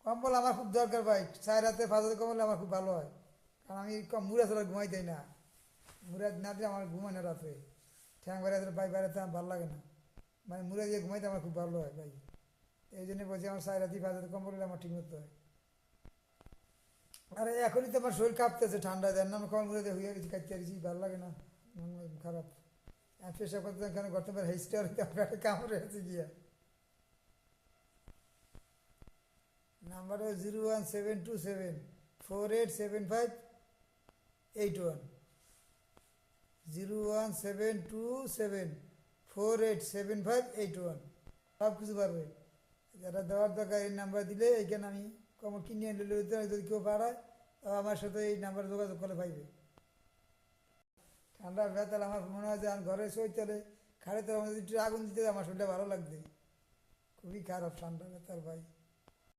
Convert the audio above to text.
কম্বল আমার খুব দরকার ভাই, 4 রাতে 5 রাতে কম্বল আমার খুব ভালো হয়। কারণ আমি মুড়া ছাড়া ঘুমাই দেয় না, মুড়া না দিয়ে আমার ঘুমায় না রাতে। ঠ্যাং বেড়াতে পাই বেড়াতে আমার ভালো লাগে না, মানে মুড়া দিয়ে ঘুমাইতে আমার খুব ভালো হয় ভাই। এই জন্য বলছি আমার 4 রাতে 5 রাতে কম্বল হলে আমার ঠিক মতো হয়। আরে এখনই তো আমার শরীর কাঁপতেছে ঠান্ডা দেন না, আমি কম্বল মুড়ে দিয়ে হয়ে গেছি, কাঁদতে পারছি, ভালো লাগে না, মন খারাপ। আমি পেশা করতে কেন করতে পারে হিস্টার পেটে কামড়ে আছে গিয়া। নাম্বার 01727 487581, 01727 487581, সব কিছু পারবে। যারা দেওয়ার দরকার এই নাম্বার দিলে এইখানে আমি কমর কিনে নিলে যদি কেউ পাড়ায়, আমার সাথে এই নাম্বারে যোগাযোগ করে পাইবে। ঠান্ডা বেতাল আমার মনে হয় যে আমি ঘরে শৈতালে খাড়ে তার মধ্যে একটু আগুন দিতে আমার শরীরটা ভালো লাগবে। খুবই খারাপ ঠান্ডা বেতাল ভাই।